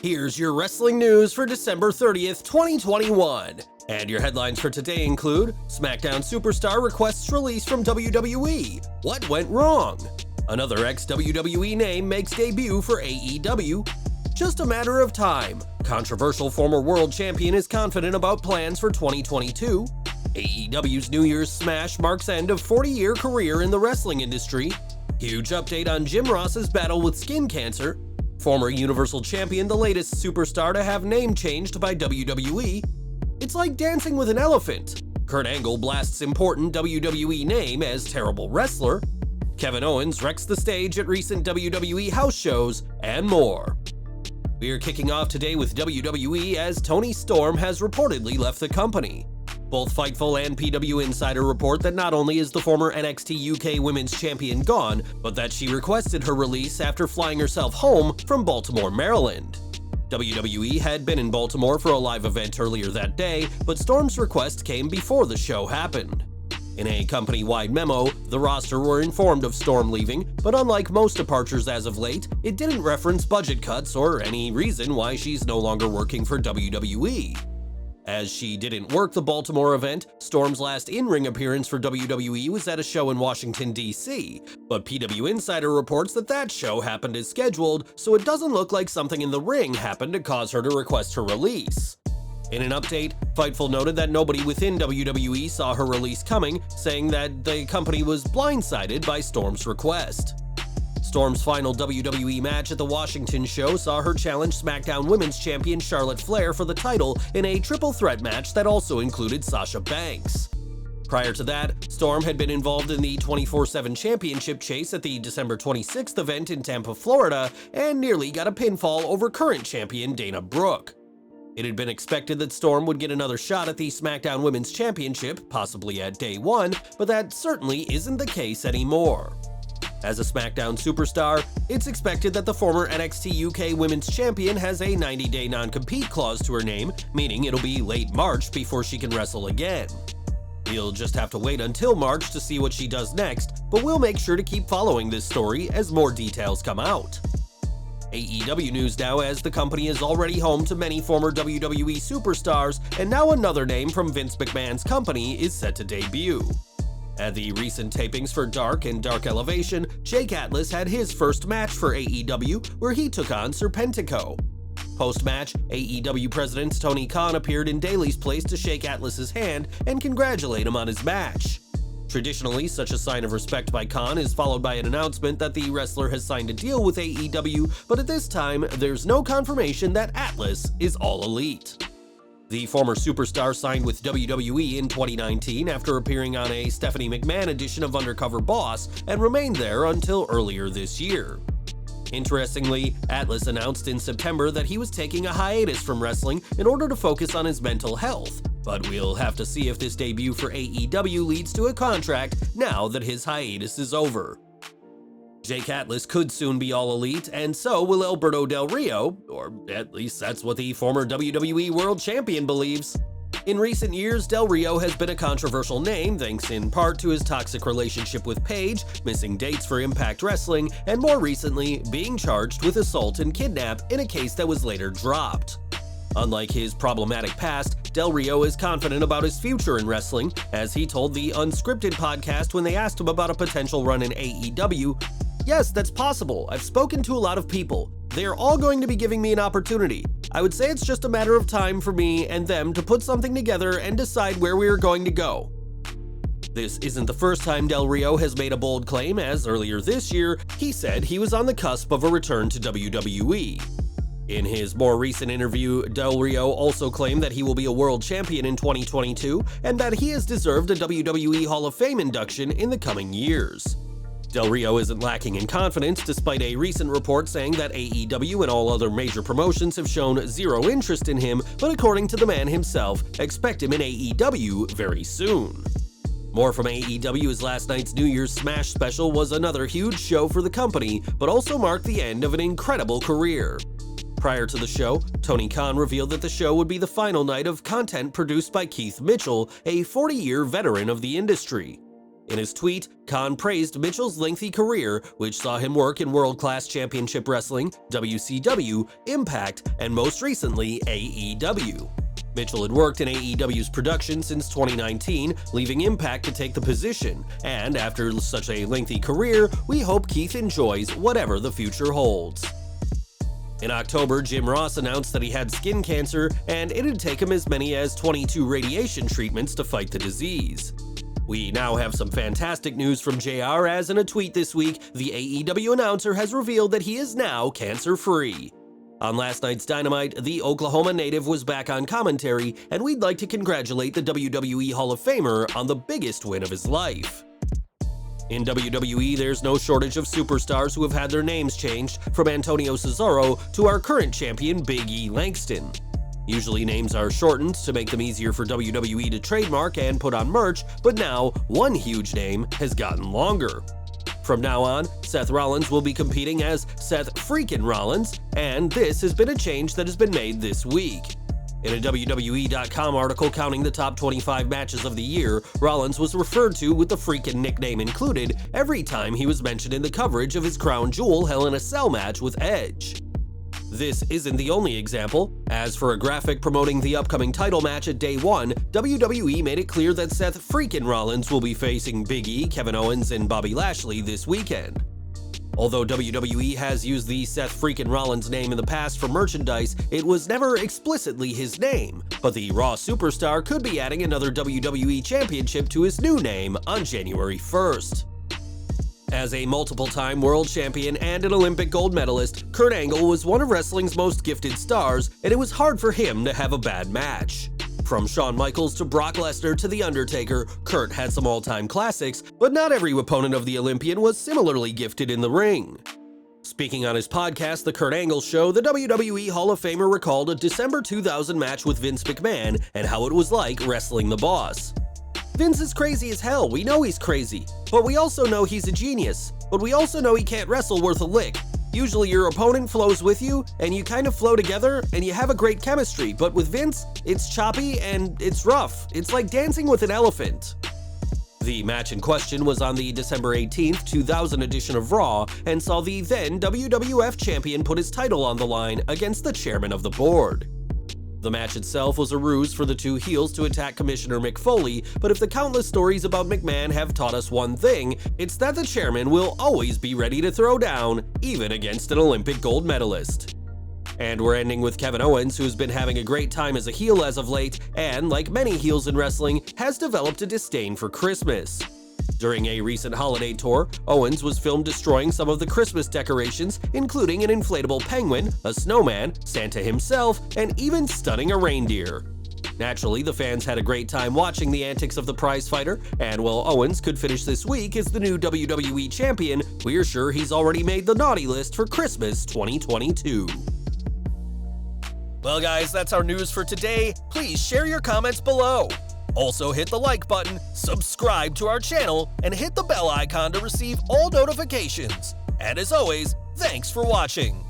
Here's your wrestling news for December 30th, 2021. And your headlines for today include: Smackdown superstar requests release from WWE. What went wrong? Another ex-WWE name makes debut for AEW. Just a matter of time. Controversial former world champion is confident about plans for 2022. AEW's New Year's Smash marks end of 40-year career in the wrestling industry. Huge update on Jim Ross's battle with skin cancer. Former Universal Champion, the latest superstar to have name changed by WWE. It's like dancing with an elephant. Kurt Angle blasts important WWE name as terrible wrestler. Kevin Owens wrecks the stage at recent WWE house shows, and more. We're kicking off today with WWE as Toni Storm has reportedly left the company. Both Fightful and PW Insider report that not only is the former NXT UK Women's Champion gone, but that she requested her release after flying herself home from Baltimore, Maryland. WWE had been in Baltimore for a live event earlier that day, but Storm's request came before the show happened. In a company-wide memo, the roster were informed of Storm leaving, but unlike most departures as of late, it didn't reference budget cuts or any reason why she's no longer working for WWE. As she didn't work the Baltimore event, Storm's last in-ring appearance for WWE was at a show in Washington, D.C., but PW Insider reports that that show happened as scheduled, so it doesn't look like something in the ring happened to cause her to request her release. In an update, Fightful noted that nobody within WWE saw her release coming, saying that the company was blindsided by Storm's request. Storm's final WWE match at the Washington show saw her challenge SmackDown Women's Champion Charlotte Flair for the title in a triple threat match that also included Sasha Banks. Prior to that, Storm had been involved in the 24/7 championship chase at the December 26th event in Tampa, Florida, and nearly got a pinfall over current champion Dana Brooke. It had been expected that Storm would get another shot at the SmackDown Women's Championship, possibly at day one, but that certainly isn't the case anymore. As a SmackDown superstar, it's expected that the former NXT UK Women's Champion has a 90-day non-compete clause to her name, meaning it'll be late March before she can wrestle again. We'll just have to wait until March to see what she does next, but we'll make sure to keep following this story as more details come out. AEW news now, as the company is already home to many former WWE superstars, and now another name from Vince McMahon's company is set to debut. At the recent tapings for Dark and Dark Elevation, Jake Atlas had his first match for AEW, where he took on Serpentico. Post-match, AEW President Tony Khan appeared in Daly's place to shake Atlas's hand and congratulate him on his match. Traditionally, such a sign of respect by Khan is followed by an announcement that the wrestler has signed a deal with AEW, but at this time, there's no confirmation that Atlas is All Elite. The former superstar signed with WWE in 2019 after appearing on a Stephanie McMahon edition of Undercover Boss and remained there until earlier this year. Interestingly, Atlas announced in September that he was taking a hiatus from wrestling in order to focus on his mental health, but we'll have to see if this debut for AEW leads to a contract now that his hiatus is over. Jake Atlas could soon be All Elite, and so will Alberto Del Rio, or at least that's what the former WWE World Champion believes. In recent years, Del Rio has been a controversial name thanks in part to his toxic relationship with Paige, missing dates for Impact Wrestling, and more recently, being charged with assault and kidnap in a case that was later dropped. Unlike his problematic past, Del Rio is confident about his future in wrestling, as he told the Unscripted podcast when they asked him about a potential run in AEW. "Yes, that's possible. I've spoken to a lot of people. They are all going to be giving me an opportunity. I would say it's just a matter of time for me and them to put something together and decide where we are going to go." This isn't the first time Del Rio has made a bold claim, as earlier this year, he said he was on the cusp of a return to WWE. In his more recent interview, Del Rio also claimed that he will be a world champion in 2022 and that he has deserved a WWE Hall of Fame induction in the coming years. Del Rio isn't lacking in confidence, despite a recent report saying that AEW and all other major promotions have shown zero interest in him, but according to the man himself, expect him in AEW very soon. More from AEW, as last night's New Year's Smash special was another huge show for the company, but also marked the end of an incredible career. Prior to the show, Tony Khan revealed that the show would be the final night of content produced by Keith Mitchell, a 40-year veteran of the industry. In his tweet, Khan praised Mitchell's lengthy career, which saw him work in world-class championship wrestling, WCW, Impact, and most recently, AEW. Mitchell had worked in AEW's production since 2019, leaving Impact to take the position, and after such a lengthy career, we hope Keith enjoys whatever the future holds. In October, Jim Ross announced that he had skin cancer, and it'd take him as many as 22 radiation treatments to fight the disease. We now have some fantastic news from JR, as in a tweet this week, the AEW announcer has revealed that he is now cancer-free. On last night's Dynamite, the Oklahoma native was back on commentary, and we'd like to congratulate the WWE Hall of Famer on the biggest win of his life. In WWE, there's no shortage of superstars who have had their names changed, from Antonio Cesaro to our current champion Big E Langston. Usually names are shortened to make them easier for WWE to trademark and put on merch, but now one huge name has gotten longer. From now on, Seth Rollins will be competing as Seth Freakin' Rollins, and this has been a change that has been made this week. In a WWE.com article counting the top 25 matches of the year, Rollins was referred to with the Freakin' nickname included every time he was mentioned in the coverage of his crown jewel Hell in a Cell match with Edge. This isn't the only example. As for a graphic promoting the upcoming title match at Day 1, WWE made it clear that Seth Freakin' Rollins will be facing Big E, Kevin Owens, and Bobby Lashley this weekend. Although WWE has used the Seth Freakin' Rollins name in the past for merchandise, it was never explicitly his name, but the Raw superstar could be adding another WWE championship to his new name on January 1st. As a multiple-time world champion and an Olympic gold medalist, Kurt Angle was one of wrestling's most gifted stars, and it was hard for him to have a bad match. From Shawn Michaels to Brock Lesnar to The Undertaker, Kurt had some all-time classics, but not every opponent of the Olympian was similarly gifted in the ring. Speaking on his podcast, The Kurt Angle Show, the WWE Hall of Famer recalled a December 2000 match with Vince McMahon and how it was like wrestling the boss. Vince is crazy as hell, we know he's crazy, but we also know he's a genius, but we also know he can't wrestle worth a lick. Usually your opponent flows with you, and you kind of flow together, and you have a great chemistry, but with Vince, it's choppy and it's rough. It's like dancing with an elephant. The match in question was on the December 18th, 2000 edition of Raw, and saw the then WWF champion put his title on the line against the chairman of the board. The match itself was a ruse for the two heels to attack Commissioner Mick Foley, but if the countless stories about McMahon have taught us one thing, it's that the chairman will always be ready to throw down, even against an Olympic gold medalist. And we're ending with Kevin Owens, who's been having a great time as a heel as of late, and like many heels in wrestling, has developed a disdain for Christmas. During a recent holiday tour, Owens was filmed destroying some of the Christmas decorations, including an inflatable penguin, a snowman, Santa himself, and even stunning a reindeer. Naturally, the fans had a great time watching the antics of the prizefighter, and while Owens could finish this week as the new WWE champion, we're sure he's already made the naughty list for Christmas 2022. Well guys, that's our news for today. Please share your comments below. Also hit the like button, subscribe to our channel, and hit the bell icon to receive all notifications. And as always, thanks for watching.